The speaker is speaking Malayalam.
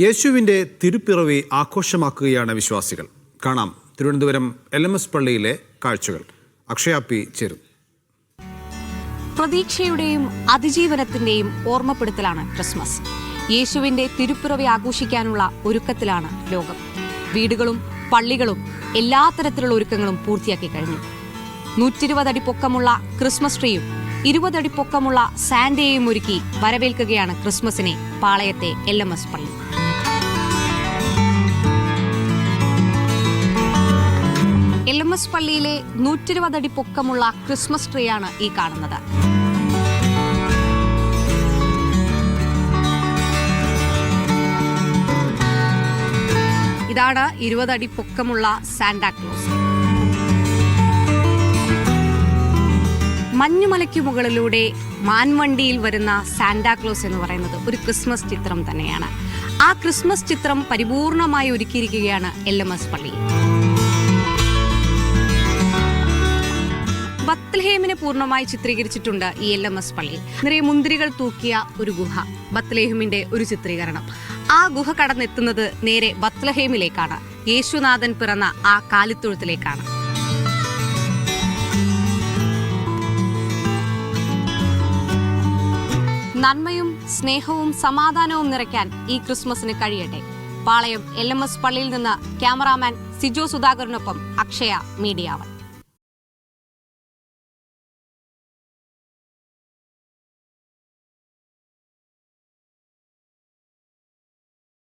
യേശുവിൻ്റെ തിരുപ്പിറവി ആഘോഷമാക്കുകയാണ് വിശ്വാസികൾ. കാണാം തിരുവനന്തപുരം LMS പള്ളിയിലെ കാഴ്ചകൾ. അക്ഷയ പി ചേരുന്നു. പ്രതീക്ഷയുടെയും അതിജീവനത്തിന്റെയും ഓർമ്മപ്പെടുത്തലാണ് ക്രിസ്മസ്. യേശുവിന്റെ തിരുപ്പിറവി ആഘോഷിക്കാനുള്ള ഒരുക്കത്തിലാണ് ലോകം. വീടുകളും പള്ളികളും എല്ലാ തരത്തിലുള്ള ഒരുക്കങ്ങളും പൂർത്തിയാക്കി കഴിഞ്ഞു. 120 അടി പൊക്കമുള്ള ക്രിസ്മസ് ട്രീയും 20 അടി പൊക്കമുള്ള സാന്റയെയും ഒരുക്കി വരവേൽക്കുകയാണ് ക്രിസ്മസിനെ പാളയത്തെ LMS പള്ളി. LMS പള്ളിയിലെ 120 അടി പൊക്കമുള്ള ക്രിസ്മസ് ട്രീയാണ് ഈ കാണുന്നത്. ഇതാണ് 20 അടി പൊക്കമുള്ള സാന്റാക്ലോസ്. മഞ്ഞുമലയ്ക്ക് മുകളിലൂടെ മാൻവണ്ടിയിൽ വരുന്ന സാന്റാക്ലോസ് എന്ന് പറയുന്നത് ഒരു ക്രിസ്മസ് ചിത്രം തന്നെയാണ്. ആ ക്രിസ്മസ് ചിത്രം പരിപൂർണമായി ഒരുക്കിയിരിക്കുകയാണ് LMS പള്ളി. ബത്ലഹേമിനെ പൂർണ്ണമായി ചിത്രീകരിച്ചിട്ടുണ്ട് ഈ LMS പള്ളി. നിറയെ മുന്തിരികൾ തൂക്കിയ ഒരു ഗുഹ, ബത്ലഹേമിന്റെ ഒരു ചിത്രീകരണം. ആ ഗുഹ കടന്നെത്തുന്നത് നേരെ ബത്ലഹേമിലേക്കാണ്, യേശുനാഥൻ പിറന്ന ആ കാലിത്തൊഴുത്തിലേക്കാണ്. നന്മയും സ്നേഹവും സമാധാനവും നിറയ്ക്കാൻ ഈ ക്രിസ്മസിന് കഴിയട്ടെ. പാളയം LMS പള്ളിയിൽ നിന്ന് ക്യാമറാമാൻ സിജോ സുധാകരനൊപ്പം അക്ഷയ, മീഡിയ 1.